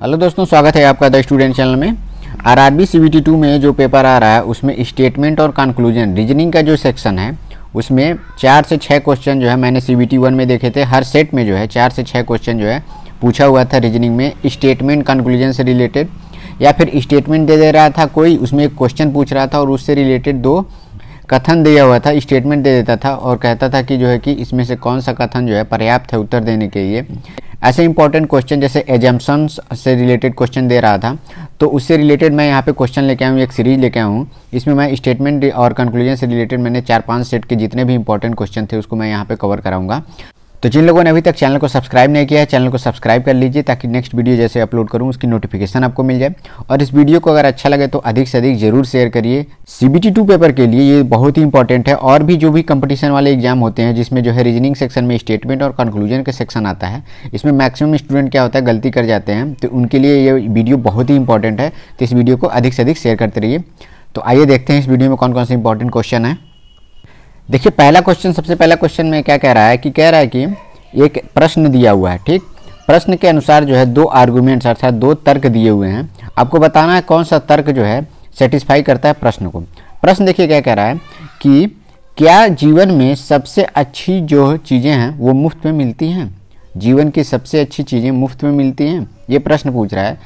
Hello दोस्तों, स्वागत है आपका द स्टूडेंट चैनल में। आरआरबी सीबीटी 2 में जो पेपर आ रहा है उसमें स्टेटमेंट और कंक्लूजन रीजनिंग का जो सेक्शन है उसमें 4 से 6 क्वेश्चन जो है मैंने सीबीटी 1 में देखे थे। हर सेट में जो है 4 से 6 क्वेश्चन जो है पूछा हुआ था रीजनिंग में स्टेटमेंट कंक्लूजन से रिलेटेड, या फिर स्टेटमेंट दे रहा था कोई, उसमें एक क्वेश्चन पूछ रहा था और उससे रिलेटेड 2 कथन दिया हुआ था, स्टेटमेंट दे देता था और कहता था कि जो है कि इसमें से कौन सा कथन जो है पर्याप्त है उत्तर देने के लिए। ऐसे इंपॉर्टेंट क्वेश्चन जैसे एजम्पशंस से रिलेटेड क्वेश्चन दे रहा था, तो उससे रिलेटेड मैं यहाँ पे क्वेश्चन लेके आया हूँ, एक सीरीज लेके आया हूँ। इसमें मैं स्टेटमेंट और कंक्लूजन से रिलेटेड मैंने 4-5 सेट के जितने भी इंपॉर्टेंट क्वेश्चन थे उसको मैं यहाँ पे कवर कराऊंगा। तो जिन लोगों ने अभी तक चैनल को सब्सक्राइब नहीं किया है चैनल को सब्सक्राइब कर लीजिए ताकि नेक्स्ट वीडियो जैसे अपलोड करूँ उसकी नोटिफिकेशन आपको मिल जाए। और इस वीडियो को अगर अच्छा लगे तो अधिक से अधिक जरूर शेयर करिए। सीबीटी 2 पेपर के लिए ये बहुत ही इंपॉर्टेंट है। और भी जो भी कंपटीशन वाले एग्जाम होते हैं जिसमें जो है रीजनिंग सेक्शन में स्टेटमेंट और कंक्लूजन का सेक्शन आता है, इसमें मैक्सिमम स्टूडेंट क्या होता है गलती कर जाते हैं, तो उनके लिए ये वीडियो बहुत ही इंपॉर्टेंट है। तो इस वीडियो को अधिक से अधिक शेयर करते रहिए। तो आइए देखते हैं इस वीडियो में कौन कौन से इंपॉर्टेंट क्वेश्चन है। देखिए पहला क्वेश्चन, सबसे पहला क्वेश्चन में क्या कह रहा है कि एक प्रश्न दिया हुआ है, ठीक। प्रश्न के अनुसार जो है 2 आर्गुमेंट्स अर्थात 2 तर्क दिए हुए हैं। आपको बताना है कौन सा तर्क जो है सेटिस्फाई करता है प्रश्न को। प्रश्न देखिए क्या कह रहा है कि क्या जीवन में सबसे अच्छी जो चीज़ें हैं वो मुफ्त में मिलती हैं? जीवन की सबसे अच्छी चीज़ें मुफ्त में मिलती हैं, ये प्रश्न पूछ रहा है।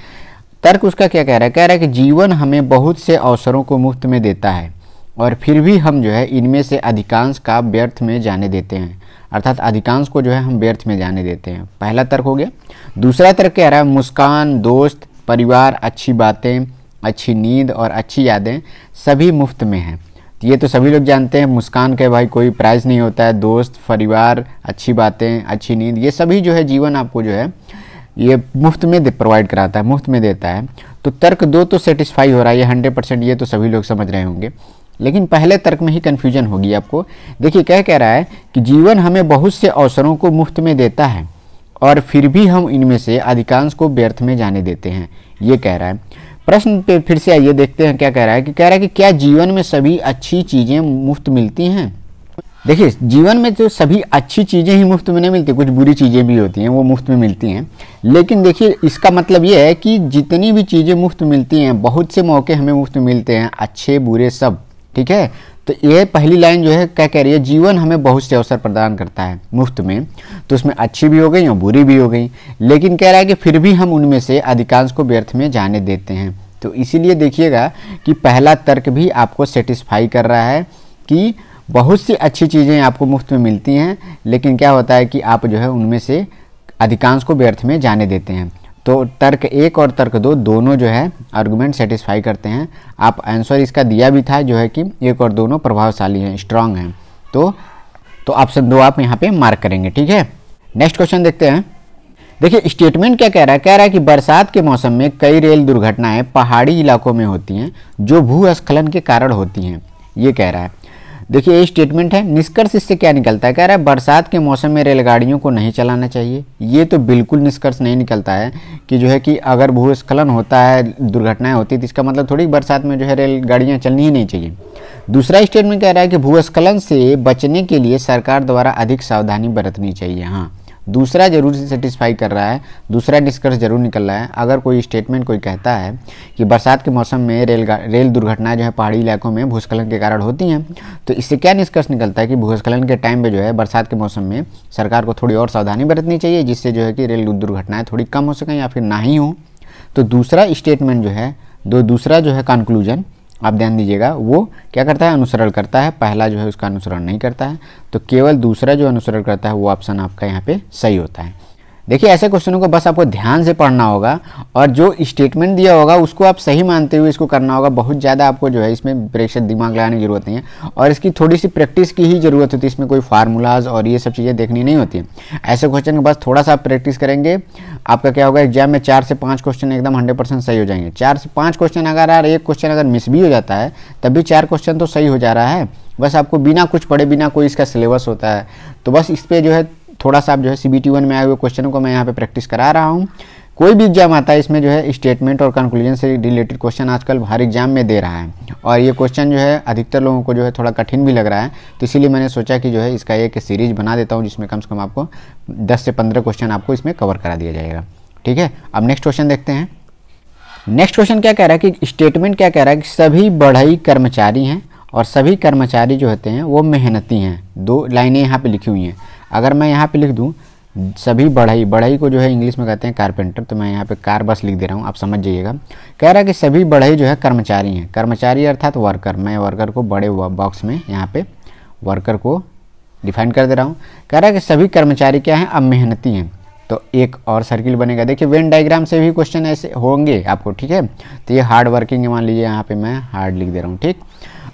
तर्क उसका क्या कह रहा है कि जीवन हमें बहुत से अवसरों को मुफ्त में देता है और फिर भी हम जो है इनमें से अधिकांश का व्यर्थ में जाने देते हैं, अर्थात अधिकांश को जो है हम व्यर्थ में जाने देते हैं। पहला तर्क हो गया। दूसरा तर्क कह रहा है मुस्कान, दोस्त, परिवार, अच्छी बातें, अच्छी नींद और अच्छी यादें सभी मुफ्त में हैं। तो ये तो सभी लोग जानते हैं, मुस्कान के भाई कोई प्राइस नहीं होता है, दोस्त, परिवार, अच्छी बातें, अच्छी नींद, ये सभी जो है जीवन आपको जो है ये मुफ्त में प्रोवाइड कराता है, मुफ्त में देता है। तो तर्क 2 तो सेटिस्फाई हो रहा है, ये 100% ये तो सभी लोग समझ रहे होंगे। लेकिन पहले तर्क में ही कन्फ्यूजन होगी आपको। देखिए क्या कह रहा है कि जीवन हमें बहुत से अवसरों को मुफ्त में देता है और फिर भी हम इनमें से अधिकांश को व्यर्थ में जाने देते हैं, ये कह रहा है। प्रश्न पे फिर से आइए देखते हैं क्या कह रहा है कि क्या जीवन में सभी अच्छी चीज़ें मुफ्त मिलती हैं? देखिए जीवन में तो सभी अच्छी चीज़ें ही मुफ्त में नहीं मिलती, कुछ बुरी चीज़ें भी होती हैं वो मुफ्त में मिलती हैं। लेकिन देखिए इसका मतलब ये है कि जितनी भी चीज़ें मुफ्त मिलती हैं, बहुत से मौके हमें मुफ्त में मिलते हैं, अच्छे बुरे सब, ठीक है। तो ये पहली लाइन जो है क्या कह रही है, जीवन हमें बहुत से अवसर प्रदान करता है मुफ्त में, तो उसमें अच्छी भी हो गई और बुरी भी हो गई, लेकिन कह रहा है कि फिर भी हम उनमें से अधिकांश को व्यर्थ में जाने देते हैं। तो इसीलिए देखिएगा कि पहला तर्क भी आपको सेटिस्फाई कर रहा है कि बहुत सी अच्छी चीज़ें आपको मुफ्त में मिलती हैं, लेकिन क्या होता है कि आप जो है उनमें से अधिकांश को व्यर्थ में जाने देते हैं। तो तर्क 1 और तर्क 2 दोनों जो है आर्गुमेंट सेटिस्फाई करते हैं। आप आंसर इसका दिया भी था जो है कि 1 और दोनों प्रभावशाली हैं, स्ट्रांग हैं। तो ऑप्शन 2 आप यहाँ पे मार्क करेंगे, ठीक है। नेक्स्ट क्वेश्चन देखते हैं। देखिए स्टेटमेंट क्या कह रहा है कि बरसात के मौसम में कई रेल दुर्घटनाएं पहाड़ी इलाकों में होती हैं जो भूस्खलन के कारण होती हैं, ये कह रहा है। देखिए ये स्टेटमेंट है। निष्कर्ष इससे क्या निकलता है, कह रहा है बरसात के मौसम में रेलगाड़ियों को नहीं चलाना चाहिए। ये तो बिल्कुल निष्कर्ष नहीं निकलता है कि जो है कि अगर भूस्खलन होता है, दुर्घटनाएं होती है, तो इसका मतलब थोड़ी बरसात में जो है रेलगाड़ियाँ चलनी ही नहीं चाहिए। दूसरा स्टेटमेंट कह रहा है कि भूस्खलन से बचने के लिए सरकार द्वारा अधिक सावधानी बरतनी चाहिए। हाँ, दूसरा जरूर सेटिस्फाई कर रहा है, दूसरा निष्कर्ष जरूर निकल रहा है। अगर कोई स्टेटमेंट कोई कहता है कि बरसात के मौसम में रेल दुर्घटनाएं जो है पहाड़ी इलाकों में भूस्खलन के कारण होती हैं, तो इससे क्या निष्कर्ष निकलता है कि भूस्खलन के टाइम पे जो है बरसात के मौसम में सरकार को थोड़ी और सावधानी बरतनी चाहिए, जिससे जो है कि रेल दुर्घटनाएँ थोड़ी कम हो सकें या फिर ना ही हो। तो दूसरा स्टेटमेंट जो है दूसरा जो है कंक्लूजन आप ध्यान दीजिएगा, वो क्या करता है, अनुसरण करता है। पहला जो है उसका अनुसरण नहीं करता है, तो केवल दूसरा जो अनुसरण करता है वो ऑप्शन आपका यहाँ पे सही होता है। देखिए ऐसे क्वेश्चनों को बस आपको ध्यान से पढ़ना होगा और जो स्टेटमेंट दिया होगा उसको आप सही मानते हुए इसको करना होगा। बहुत ज़्यादा आपको जो है इसमें प्रेशर दिमाग लगाने की ज़रूरत नहीं है और इसकी थोड़ी सी प्रैक्टिस की ही ज़रूरत होती है। इसमें कोई फार्मूलाज और ये सब चीज़ें देखनी नहीं होती। ऐसे क्वेश्चन के बस थोड़ा सा आप प्रैक्टिस करेंगे, आपका क्या होगा, एग्जाम में 4 से 5 क्वेश्चन एकदम 100% सही हो जाएंगे। 4 से 5 क्वेश्चन अगर एक क्वेश्चन अगर मिस भी हो जाता है तब भी 4 क्वेश्चन तो सही हो जा रहा है। बस आपको बिना कुछ पढ़े, बिना कोई इसका सिलेबस होता है, तो बस इस पर जो है थोड़ा सा आप जो है सीबीटी 1 में आए हुए क्वेश्चनों को मैं यहाँ पे प्रैक्टिस करा रहा हूँ। कोई भी एग्जाम आता है इसमें जो है स्टेटमेंट और कंक्लूजन से रिलेटेड क्वेश्चन आजकल हर एग्जाम में दे रहा है और ये क्वेश्चन जो है अधिकतर लोगों को जो है थोड़ा कठिन भी लग रहा है। तो इसीलिए मैंने सोचा कि जो है इसका एक सीरीज बना देता हूँ जिसमें कम से कम आपको 10 से 15 क्वेश्चन आपको इसमें कवर करा दिया जाएगा। ठीक है, अब नेक्स्ट क्वेश्चन देखते हैं। नेक्स्ट क्वेश्चन क्या कह रहा है कि स्टेटमेंट क्या कह रहा है कि सभी बढ़ई कर्मचारी हैं और सभी कर्मचारी जो होते हैं वो मेहनती हैं। 2 लाइनें यहाँ पे लिखी हुई हैं। अगर मैं यहाँ पे लिख दूँ सभी बढ़ई, बढ़ई को जो है इंग्लिश में कहते हैं कारपेंटर, तो मैं यहाँ पे कार बस लिख दे रहा हूँ, आप समझ जाइएगा। कह रहा है कि सभी बढ़ई जो है कर्मचारी हैं, कर्मचारी अर्थात वर्कर, मैं वर्कर को बड़े बॉक्स में यहाँ पे वर्कर को डिफाइन कर दे रहा हूँ। कह रहा है कि सभी कर्मचारी क्या हैं, अब मेहनती हैं, तो एक और सर्किल बनेगा। देखिए वेन डायग्राम से भी क्वेश्चन ऐसे होंगे आपको, ठीक है। तो ये हार्ड वर्किंग है, मान लीजिए यहाँ पे मैं हार्ड लिख दे रहा हूँ, ठीक।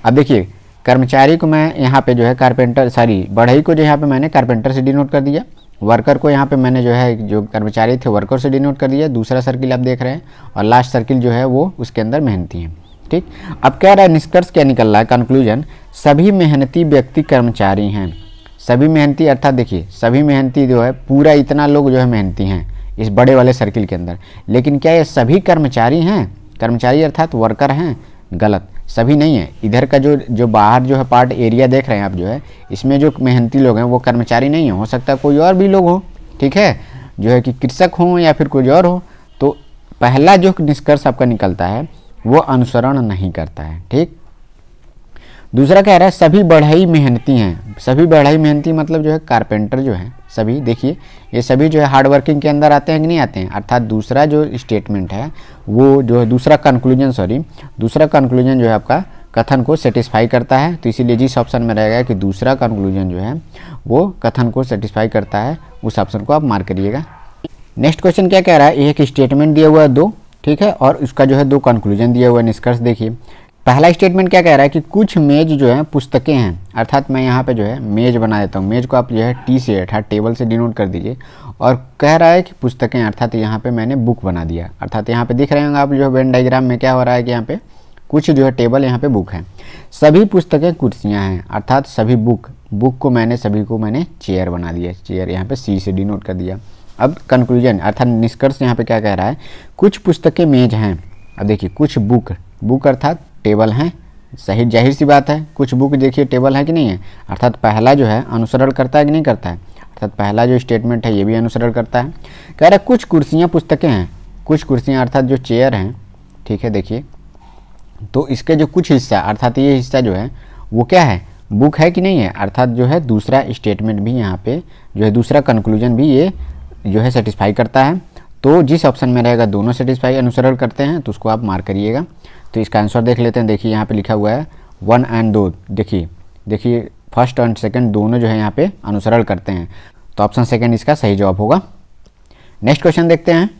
अब देखिए कर्मचारी को मैं यहाँ पे जो है कारपेंटर, सॉरी बढ़ई को जो यहाँ पे मैंने कारपेंटर से डिनोट कर दिया, वर्कर को यहाँ पे मैंने जो है जो कर्मचारी थे वर्कर से डिनोट कर दिया, दूसरा सर्किल आप देख रहे हैं, और लास्ट सर्किल जो है वो उसके अंदर मेहनती हैं, ठीक। अब कह रहा है निष्कर्ष क्या निकल रहा है, कंक्लूजन, सभी मेहनती व्यक्ति कर्मचारी हैं। सभी मेहनती अर्थात देखिए सभी मेहनती जो है पूरा इतना लोग जो है मेहनती हैं इस बड़े वाले सर्किल के अंदर, लेकिन क्या ये सभी कर्मचारी हैं, कर्मचारी अर्थात वर्कर हैं, गलत, सभी नहीं है। इधर का जो बाहर जो है पार्ट एरिया देख रहे हैं आप जो है, इसमें जो मेहनती लोग हैं वो कर्मचारी नहीं है, हो सकता है कोई और भी लोग हो, ठीक है, जो है कि कृषक हो या फिर कोई और हो। तो पहला जो निष्कर्ष आपका निकलता है वो अनुसरण नहीं करता है, ठीक। दूसरा कह रहा है सभी बढ़ई मेहनती हैं, सभी बढ़ई मेहनती मतलब जो है कारपेंटर जो है सभी, देखिए ये सभी जो है हार्ड वर्किंग के अंदर आते हैं कि नहीं आते हैं। अर्थात दूसरा जो स्टेटमेंट है वो जो है दूसरा कंक्लूजन जो है आपका कथन को सेटिस्फाई करता है, तो इसीलिए जिस ऑप्शन में रहेगा कि दूसरा कंक्लूजन जो है वो कथन को सेटिस्फाई करता है, उस ऑप्शन को आप मार्क करिएगा। नेक्स्ट क्वेश्चन क्या कह रहा है, एक स्टेटमेंट दिया हुआ है 2, ठीक है, और उसका जो है 2 कंक्लूजन दिया हुआ है, निष्कर्ष देखिए। पहला स्टेटमेंट क्या कह रहा है कि कुछ मेज जो है पुस्तकें हैं, अर्थात मैं यहाँ पे जो है मेज बना देता हूँ, मेज को आप जो है टी से अर्थात टेबल से डिनोट कर दीजिए, और कह रहा है कि पुस्तकें अर्थात यहाँ पे मैंने बुक बना दिया, अर्थात यहाँ पे दिख रहे होंगे आप जो वेन डायग्राम में क्या हो रहा है कि यहाँ पे कुछ जो है टेबल, यहाँ पे बुक है, सभी पुस्तकें कुर्सियाँ हैं, अर्थात सभी बुक को सभी को मैंने चेयर बना दिया, चेयर यहाँ पे सी से डिनोट कर दिया। अब कंक्लूजन अर्थात निष्कर्ष यहाँ पे क्या कह रहा है, कुछ पुस्तकें मेज हैं। अब देखिए कुछ बुक अर्थात टेबल हैं, सही जाहिर सी बात है, कुछ बुक देखिए टेबल है कि नहीं है, अर्थात पहला जो है अनुसरण करता है कि नहीं करता है, अर्थात पहला जो स्टेटमेंट है ये भी अनुसरण करता है। कह रहा है कुछ कुर्सियाँ पुस्तकें हैं, कुछ कुर्सियाँ अर्थात जो चेयर हैं, ठीक है, देखिए तो इसके जो कुछ हिस्सा अर्थात ये हिस्सा जो है वो क्या है, बुक है कि नहीं है, अर्थात जो है दूसरा स्टेटमेंट भी यहाँ पे जो है दूसरा कंक्लूजन भी ये जो है सेटिस्फाई करता है। तो जिस ऑप्शन में रहेगा दोनों सेटिस्फाई अनुसरण करते हैं तो उसको आप मार्क करिएगा। तो इसका आंसर देख लेते हैं, देखिए यहाँ पे लिखा हुआ है 1 और 2, देखिए फर्स्ट और सेकंड दोनों जो है यहाँ पे अनुसरण करते हैं, तो ऑप्शन सेकंड इसका सही जवाब होगा। नेक्स्ट क्वेश्चन देखते हैं।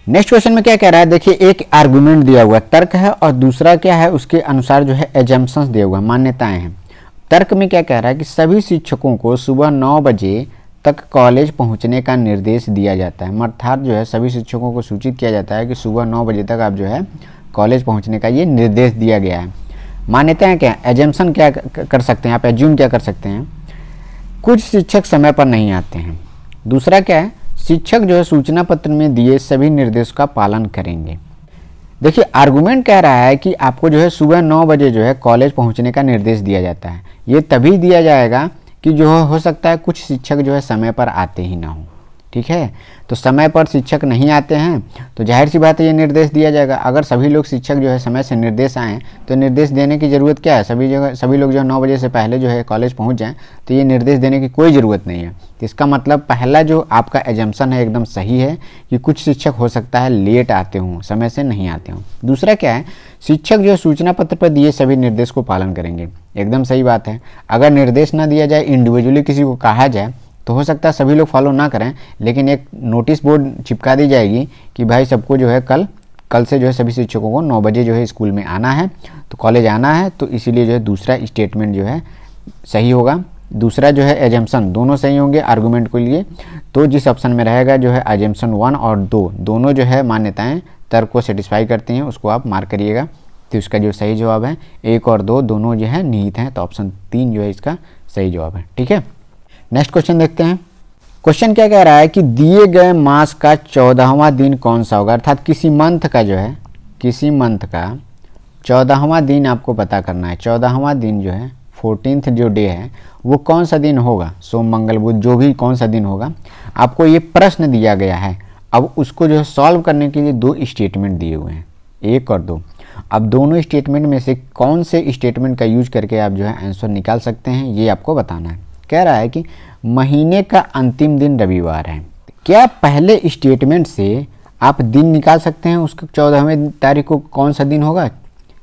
नेक्स्ट क्वेश्चन में क्या कह रहा है, देखिए एक आर्गुमेंट दिया हुआ है, तर्क है, और दूसरा क्या है उसके अनुसार जो है एजम्पशंस दिया हुआ है, मान्यताएं हैं। तर्क में क्या कह रहा है कि सभी शिक्षकों को सुबह 9 बजे तक कॉलेज पहुंचने का निर्देश दिया जाता है, अर्थात जो है सभी शिक्षकों को सूचित किया जाता है कि सुबह 9 बजे तक आप जो है कॉलेज पहुंचने का ये निर्देश दिया गया है। मान्यताएं क्या, एजम्पशन क्या कर सकते हैं, आप एज्यूम क्या कर सकते हैं, कुछ शिक्षक समय पर नहीं आते हैं। दूसरा क्या है, शिक्षक जो है सूचना पत्र में दिए सभी निर्देशों का पालन करेंगे। देखिए आर्गुमेंट कह रहा है कि आपको जो है सुबह 9 बजे जो है कॉलेज पहुंचने का निर्देश दिया जाता है, ये तभी दिया जाएगा कि जो हो सकता है कुछ शिक्षक जो है समय पर आते ही ना हो, ठीक है। तो समय पर शिक्षक नहीं आते हैं तो जाहिर सी बात है ये निर्देश दिया जाएगा। अगर सभी लोग शिक्षक जो है समय से निर्देश आएँ तो निर्देश देने की ज़रूरत क्या है, सभी लोग जो है 9 बजे से पहले जो है कॉलेज पहुंच जाएं तो ये निर्देश देने की कोई ज़रूरत नहीं है। तो इसका मतलब पहला जो आपका एजम्पशन है एकदम सही है कि कुछ शिक्षक हो सकता है लेट आते हों, समय से नहीं आते हों। दूसरा क्या है, शिक्षक जो है सूचना पत्र पर दिए सभी निर्देश को पालन करेंगे, एकदम सही बात है। अगर निर्देश ना दिया जाए, इंडिविजुअली किसी को कहा जाए तो हो सकता है सभी लोग फॉलो ना करें, लेकिन एक नोटिस बोर्ड चिपका दी जाएगी कि भाई सबको जो है कल से जो है सभी शिक्षकों को 9 बजे जो है स्कूल में आना है, तो कॉलेज आना है, तो इसीलिए जो है दूसरा स्टेटमेंट जो है सही होगा। दूसरा जो है एजम्पशन दोनों सही होंगे आर्गूमेंट के लिए। तो जिस ऑप्शन में रहेगा जो है एजम्पशन 1 और 2 दोनों जो है मान्यताएं तर्क को सेटिस्फाई करती हैं, उसको आप मार्क करिएगा। तो इसका जो सही जवाब है 1 और 2 दोनों जो है निहित हैं, तो ऑप्शन 3 जो है इसका सही जवाब है, ठीक है। नेक्स्ट क्वेश्चन देखते हैं। क्वेश्चन क्या कह रहा है कि दिए गए मास का 14वां दिन कौन सा होगा, अर्थात किसी मंथ का जो है, किसी मंथ का 14वां दिन आपको पता करना है। 14वां दिन जो है 14th जो डे है वो कौन सा दिन होगा, सोम मंगल बुध जो भी कौन सा दिन होगा, आपको ये प्रश्न दिया गया है। अब उसको जो है सॉल्व करने के लिए दो स्टेटमेंट दिए हुए हैं, 1 और 2। अब दोनों स्टेटमेंट में से कौन से स्टेटमेंट का यूज करके आप जो है आंसर निकाल सकते हैं, ये आपको बताना है। कह रहा है कि महीने का अंतिम दिन रविवार है। क्या पहले स्टेटमेंट से आप दिन निकाल सकते हैं, उसको 14वें तारीख को कौन सा दिन होगा?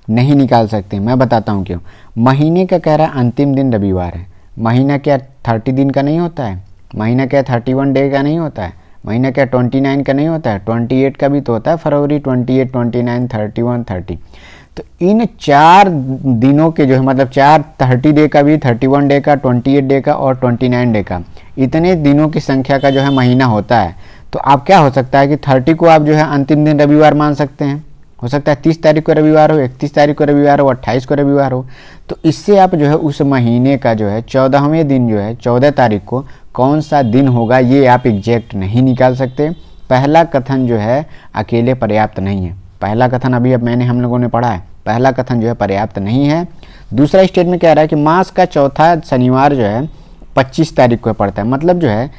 नहीं निकाल सकते। मैं बताता हूँ क्यों। महीने का कह रहा है अंतिम दिन रविवार है। महीना क्या 30 दिन का नहीं होता है? महीना क्या 31 डे का नहीं होता है? महीना क्या 29 का नहीं होता है? 28 का भी तो होता है, फरवरी 28, 29, 31, 30। तो इन 4 दिनों के जो है मतलब 30 डे का भी, 31 डे का, 28 डे का और 29 डे का, इतने दिनों की संख्या का जो है महीना होता है। तो आप क्या हो सकता है कि 30 को आप जो है अंतिम दिन रविवार मान सकते हैं। हो सकता है 30 तारीख को रविवार हो, 31 तारीख को रविवार हो, 28 को रविवार हो। तो इससे आप जो है उस महीने का जो है 14वें दिन जो है 14 तारीख को कौन सा दिन होगा ये आप एग्जैक्ट नहीं निकाल सकते। पहला कथन जो है अकेले पर्याप्त नहीं है। पहला कथन अभी अब हम लोगों ने पढ़ा है, पहला कथन जो है पर्याप्त नहीं है। दूसरा स्टेटमेंट कह रहा है कि मास का चौथा शनिवार जो है 25 तारीख को पड़ता है। मतलब जो है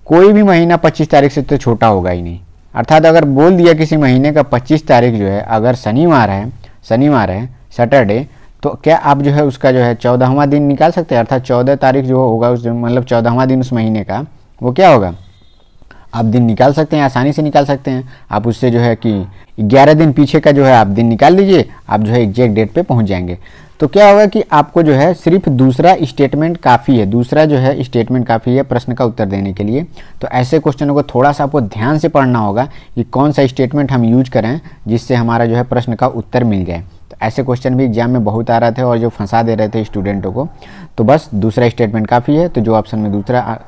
कोई भी महीना 25 तारीख से तो छोटा होगा ही नहीं। अर्थात अगर बोल दिया किसी महीने का 25 तारीख जो है अगर शनिवार है सैटरडे, तो क्या आप जो है उसका जो है 14वां दिन निकाल सकते हैं? अर्थात 14 तारीख जो होगा उस मतलब 14वां दिन उस महीने का वो क्या होगा? आप दिन निकाल सकते हैं, आसानी से निकाल सकते हैं। आप उससे जो है कि 11 दिन पीछे का जो है आप दिन निकाल लीजिए, आप जो है एग्जैक्ट डेट पे पहुंच जाएंगे। तो क्या होगा कि आपको जो है सिर्फ दूसरा स्टेटमेंट काफ़ी है, दूसरा जो है स्टेटमेंट काफ़ी है प्रश्न का उत्तर देने के लिए। तो ऐसे क्वेश्चनों को थोड़ा सा आपको ध्यान से पढ़ना होगा कि कौन सा स्टेटमेंट हम यूज करें जिससे हमारा जो है प्रश्न का उत्तर मिल जाए। तो ऐसे क्वेश्चन भी एग्जाम में बहुत आ रहे थे और जो फंसा दे रहे थे स्टूडेंटों को। तो बस दूसरा स्टेटमेंट काफ़ी है, तो जो ऑप्शन में दूसरा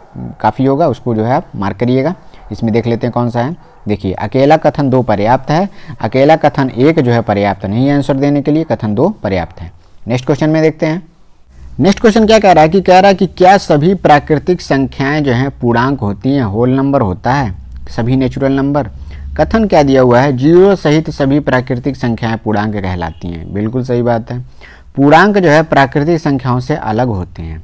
काफ़ी होगा उसको जो है आप मार्क करिएगा। इसमें देख लेते हैं कौन सा है। देखिए, अकेला कथन 2 पर्याप्त है, अकेला कथन 1 जो है पर्याप्त नहीं है आंसर देने के लिए, कथन 2 पर्याप्त है। नेक्स्ट क्वेश्चन में देखते हैं। नेक्स्ट क्वेश्चन क्या कह रहा है कि क्या सभी प्राकृतिक संख्याएं जो हैं पूर्णांक होती हैं, होल नंबर होता है, सभी नेचुरल नंबर। कथन क्या दिया हुआ है? 0 सहित सभी प्राकृतिक संख्याएं पूर्णांक कहलाती हैं। बिल्कुल सही बात है। पूर्णांक जो है प्राकृतिक संख्याओं से अलग होते हैं।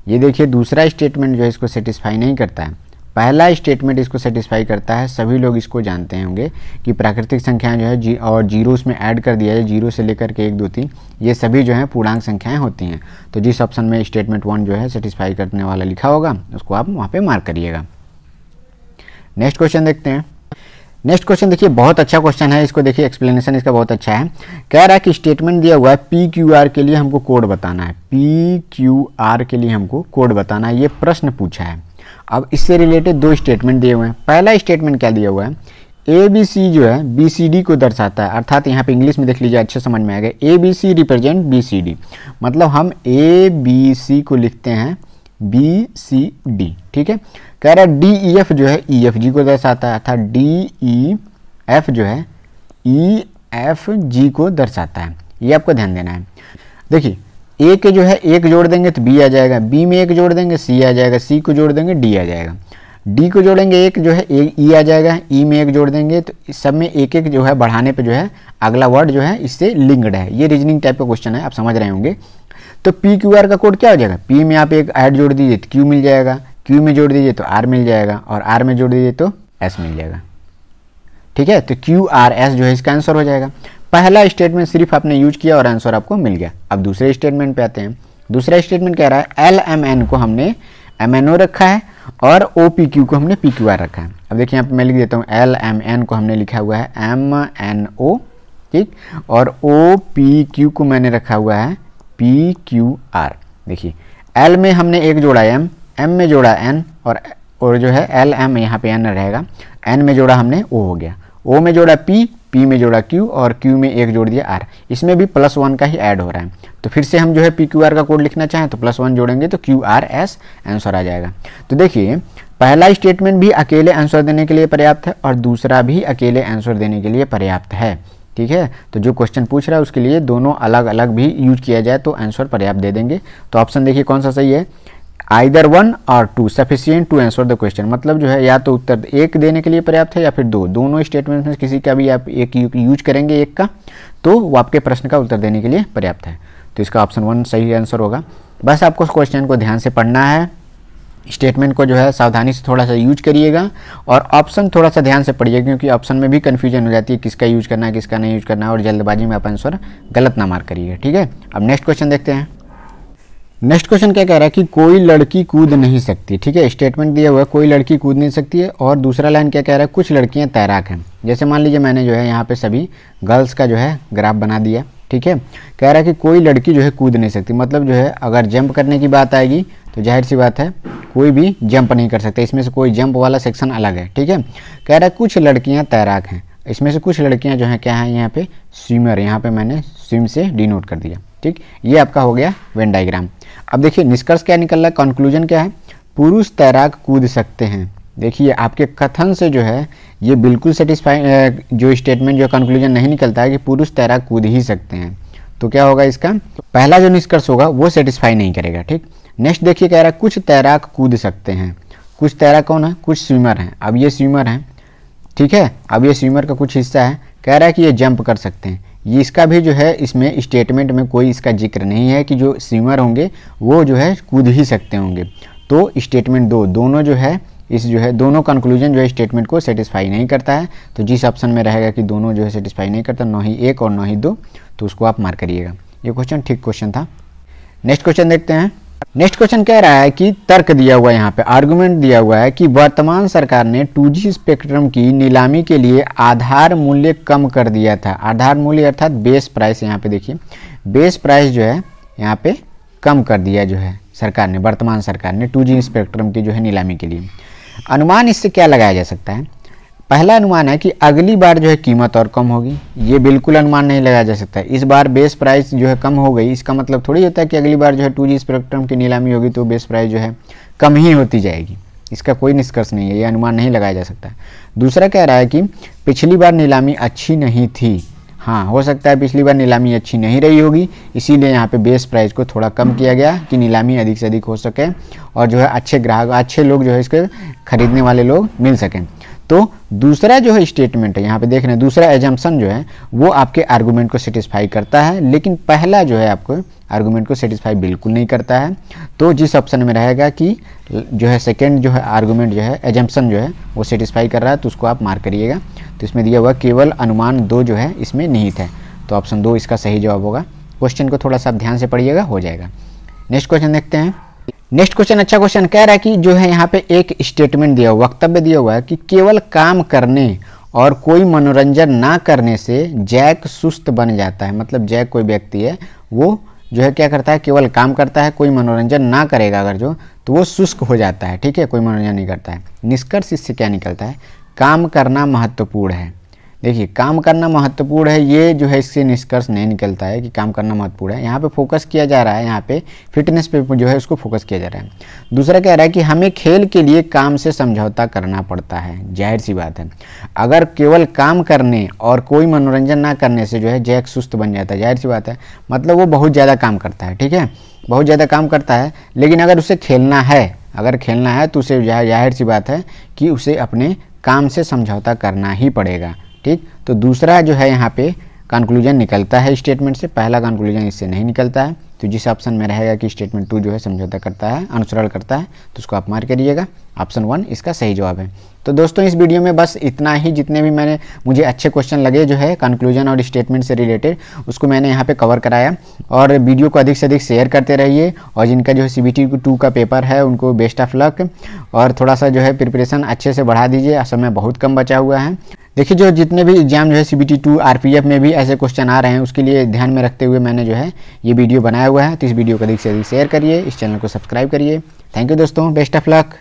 ये देखिए दूसरा स्टेटमेंट जो है इसको सेटिस्फाई नहीं करता है, पहला स्टेटमेंट इसको सेटिस्फाई करता है। सभी लोग इसको जानते होंगे कि प्राकृतिक संख्याएं जो है और 0 उसमें ऐड कर दिया है, 0 से लेकर के 1, 2, 3 ये सभी जो है पूर्णांक संख्याएं होती हैं। तो जिस ऑप्शन में स्टेटमेंट 1 जो है सेटिस्फाई करने वाला लिखा होगा उसको आप वहाँ पे मार्क करिएगा। नेक्स्ट क्वेश्चन देखते हैं। नेक्स्ट क्वेश्चन देखिए बहुत अच्छा क्वेश्चन है, इसको देखिए एक्सप्लेनेशन इसका बहुत अच्छा है। कह रहा है कि स्टेटमेंट दिया हुआ है PQR के लिए हमको कोड बताना है, PQR के लिए हमको कोड बताना है, ये प्रश्न पूछा है। अब इससे रिलेटेड 2 स्टेटमेंट दिए हुए हैं। पहला स्टेटमेंट क्या दिया हुआ है? ABC जो है BCD को दर्शाता है। अर्थात यहाँ पे इंग्लिश में देख लीजिए अच्छे समझ में आएगा, ABC रिप्रेजेंट BCD। मतलब हम ABC को लिखते हैं BCD, ठीक है। कह रहा है DEF जो है EFG को दर्शाता है, अर्थात DEF जो है EFG को दर्शाता है। ये आपको ध्यान देना है। देखिए ए के जो है 1 जोड़ देंगे तो B आ जाएगा, B में 1 जोड़ देंगे C आ जाएगा, C को जोड़ देंगे D आ जाएगा, D को जोड़ेंगे 1 जो है E आ जाएगा, E में 1 जोड़ देंगे तो इस सब में 1-1 जो है बढ़ाने पे जो है अगला वर्ड जो है इससे लिंक्ड है। ये रीजनिंग टाइप का क्वेश्चन है, आप समझ रहे होंगे। तो PQR का कोड क्या हो जाएगा? P में आप 1 ऐड जोड़ दीजिए तो Q मिल जाएगा, Q में जोड़ दीजिए तो R मिल जाएगा और R में जोड़ दीजिए तो S मिल जाएगा, ठीक है। तो QRS जो है इसका आंसर हो जाएगा। पहला स्टेटमेंट सिर्फ आपने यूज किया और आंसर आपको मिल गया। अब दूसरे स्टेटमेंट पे आते हैं। दूसरा स्टेटमेंट कह रहा है LMN को हमने MNO रखा है और OPQ को हमने PQR रखा है। अब देखिए यहाँ पे मैं लिख देता हूँ, LMN को हमने लिखा हुआ है MNO, ठीक, और OPQ को मैंने रखा हुआ है PQR। देखिए L में हमने 1 जोड़ा M, M में जोड़ा N और जो है LM यहाँ पे N रहेगा, N में जोड़ा हमने O हो गया, O में जोड़ा P में जोड़ा Q और Q में 1 जोड़ दिया R। इसमें भी +1 का ही ऐड हो रहा है। तो फिर से हम जो है PQR का कोड लिखना चाहें तो +1 जोड़ेंगे तो QRS आंसर आ जाएगा। तो देखिए पहला स्टेटमेंट भी अकेले आंसर देने के लिए पर्याप्त है और दूसरा भी अकेले आंसर देने के लिए पर्याप्त है, ठीक है। तो जो क्वेश्चन पूछ रहा है उसके लिए दोनों अलग अलग भी यूज किया जाए तो आंसर पर्याप्त दे देंगे। तो ऑप्शन देखिए कौन सा सही है, आइदर 1 और 2 sufficient to answer the question. मतलब जो है या तो उत्तर 1 देने के लिए पर्याप्त है या फिर 2, दोनों स्टेटमेंट में किसी का भी आप एक यूज करेंगे 1 का तो वो आपके प्रश्न का उत्तर देने के लिए पर्याप्त है। तो इसका ऑप्शन 1 सही आंसर होगा। बस आपको क्वेश्चन को ध्यान से पढ़ना है स्टेटमेंट को जो है सावधानी से थोड़ा सा यूज करिएगा और ऑप्शन थोड़ा सा ध्यान से पढ़िएगा, क्योंकि ऑप्शन में भी कन्फ्यूजन हो जाती है किसका यूज करना है किसका नहीं यूज करना है, और जल्दबाजी में आप आंसर गलत ना मार्क करिएगा। ठीक है, अब नेक्स्ट क्वेश्चन देखते हैं। नेक्स्ट क्वेश्चन क्या कह रहा है कि कोई लड़की कूद नहीं सकती। ठीक है, स्टेटमेंट दिया हुआ है कोई लड़की कूद नहीं सकती है, और दूसरा लाइन क्या कह रहा है कुछ लड़कियां तैराक हैं। जैसे मान लीजिए मैंने जो है यहाँ पे सभी गर्ल्स का जो है ग्राफ बना दिया। ठीक है, कह रहा है कि कोई लड़की जो है कूद नहीं सकती, मतलब जो है अगर जंप करने की बात आएगी तो जाहिर सी बात है कोई भी जंप नहीं कर सकता, इसमें से कोई जंप वाला सेक्शन अलग है। ठीक है, कह रहा है कुछ लड़कियां तैराक हैं, इसमें से कुछ लड़कियां जो हैं क्या हैं यहाँ पे स्विमर, यहाँ पे मैंने स्विम से डिनोट कर दिया। ठीक, ये आपका हो गया वेन डायग्राम। अब देखिए निष्कर्ष क्या निकल रहा है, कंक्लूजन क्या है, पुरुष तैराक कूद सकते हैं। देखिए आपके कथन से जो है ये बिल्कुल सेटिस्फाई, जो स्टेटमेंट जो कंक्लूजन नहीं निकलता है कि पुरुष तैराक कूद ही सकते हैं, तो क्या होगा इसका पहला जो निष्कर्ष होगा वो सेटिस्फाई नहीं करेगा। ठीक, नेक्स्ट देखिए कह रहा है कुछ तैराक कूद सकते हैं। कुछ तैराक कौन है, कुछ स्विमर हैं। अब ये स्विमर हैं, ठीक है, अब ये स्विमर का कुछ हिस्सा है, कह रहा है कि ये जंप कर सकते हैं। ये इसका भी जो है इसमें स्टेटमेंट में कोई इसका जिक्र नहीं है कि जो स्विमर होंगे वो जो है कूद ही सकते होंगे। तो स्टेटमेंट दोनों जो है इस जो है दोनों कंक्लूजन जो है स्टेटमेंट को सेटिस्फाई नहीं करता है। तो जिस ऑप्शन में रहेगा कि दोनों जो है सेटिस्फाई नहीं करता, ना ही एक और ना ही दो, तो उसको आप मार्क करिएगा। ये क्वेश्चन ठीक क्वेश्चन था। नेक्स्ट क्वेश्चन देखते हैं। नेक्स्ट क्वेश्चन कह रहा है कि तर्क दिया हुआ है, यहाँ पे आर्गुमेंट दिया हुआ है कि वर्तमान सरकार ने 2G स्पेक्ट्रम की नीलामी के लिए आधार मूल्य कम कर दिया था। आधार मूल्य अर्थात बेस प्राइस, यहाँ पे देखिए बेस प्राइस जो है यहाँ पे कम कर दिया जो है सरकार ने, वर्तमान सरकार ने 2G स्पेक्ट्रम की जो है नीलामी के लिए। अनुमान इससे क्या लगाया जा सकता है, पहला अनुमान है कि अगली बार जो है कीमत और कम होगी। ये बिल्कुल अनुमान नहीं लगाया जा सकता है। इस बार बेस प्राइस जो है कम हो गई, इसका मतलब थोड़ी होता है कि अगली बार जो है 2G स्पेक्ट्रम की नीलामी होगी तो बेस प्राइस जो है कम ही होती जाएगी। इसका कोई निष्कर्ष नहीं है, ये अनुमान नहीं लगाया जा सकता। दूसरा कह रहा है कि पिछली बार नीलामी अच्छी नहीं थी। हाँ, हो सकता है पिछली बार नीलामी अच्छी नहीं रही होगी, इसीलिए यहाँ पे बेस प्राइस को थोड़ा कम किया गया कि नीलामी अधिक से अधिक हो सके और जो है अच्छे ग्राहक, अच्छे लोग जो है इसके खरीदने वाले लोग मिल सकें। तो दूसरा जो है स्टेटमेंट है यहाँ पे देख रहे हैं, दूसरा एजम्पशन जो है वो आपके आर्गूमेंट को सेटिस्फाई करता है, लेकिन पहला जो है आपको आर्गूमेंट को सेटिस्फाई बिल्कुल नहीं करता है। तो जिस ऑप्शन में रहेगा कि जो है सेकेंड जो है आर्गूमेंट जो है एजम्पशन जो है वो सेटिस्फाई कर रहा है, तो उसको आप मार्क करिएगा। तो इसमें दिया हुआ केवल अनुमान 2 जो है इसमें निहित है, तो ऑप्शन 2 इसका सही जवाब होगा। क्वेश्चन को थोड़ा सा आप ध्यान से पढ़िएगा, हो जाएगा। नेक्स्ट क्वेश्चन देखते हैं। नेक्स्ट क्वेश्चन अच्छा क्वेश्चन कह रहा है कि जो है यहाँ पे एक स्टेटमेंट दिया हुआ, वक्तव्य दिया हुआ है कि केवल काम करने और कोई मनोरंजन ना करने से जैक सुस्त बन जाता है। मतलब जैक कोई व्यक्ति है, वो जो है क्या करता है, केवल काम करता है, कोई मनोरंजन ना करेगा अगर जो, तो वो शुष्क हो जाता है। ठीक है, कोई मनोरंजन नहीं करता है। निष्कर्ष इससे क्या निकलता है, काम करना महत्वपूर्ण है। देखिए काम करना महत्वपूर्ण है, ये जो है इससे निष्कर्ष नहीं निकलता है कि काम करना महत्वपूर्ण है। यहाँ पे फोकस किया जा रहा है, यहाँ पे फिटनेस पे जो है उसको फोकस किया जा रहा है। दूसरा कह रहा है कि हमें खेल के लिए काम से समझौता करना पड़ता है। जाहिर सी बात है, अगर केवल काम करने और कोई मनोरंजन ना करने से जो है जैक सुस्त बन जाता है, जाहिर सी बात है, मतलब वो बहुत ज़्यादा काम करता है। ठीक है, बहुत ज़्यादा काम करता है, लेकिन अगर उसे खेलना है, अगर खेलना है तो उसे जाहिर सी बात है कि उसे अपने काम से समझौता करना ही पड़ेगा। ठीक, तो दूसरा जो है यहाँ पे कंक्लूजन निकलता है स्टेटमेंट से, पहला कंक्लूजन इससे नहीं निकलता है। तो जिस ऑप्शन में रहेगा कि स्टेटमेंट 2 जो है समझौता करता है, अनुसरण करता है, तो उसको आप मार्क करिएगा। ऑप्शन 1 इसका सही जवाब है। तो दोस्तों इस वीडियो में बस इतना ही, जितने भी मुझे अच्छे क्वेश्चन लगे जो है कंक्लूजन और स्टेटमेंट से रिलेटेड, उसको मैंने यहाँ पे कवर कराया। और वीडियो को अधिक से अधिक शेयर करते रहिए, और जिनका जो है CBT 2 का पेपर है उनको बेस्ट ऑफ लक, और थोड़ा सा जो है प्रिपरेशन अच्छे से बढ़ा दीजिए, समय बहुत कम बचा हुआ है। देखिए जो जितने भी एग्जाम जो है CBT 2 RPF में भी ऐसे क्वेश्चन आ रहे हैं, उसके लिए ध्यान में रखते हुए मैंने जो है ये वीडियो बनाया हुआ है। तो इस वीडियो को अधिक से अधिक शेयर करिए, इस चैनल को सब्सक्राइब करिए। थैंक यू दोस्तों, बेस्ट ऑफ लक।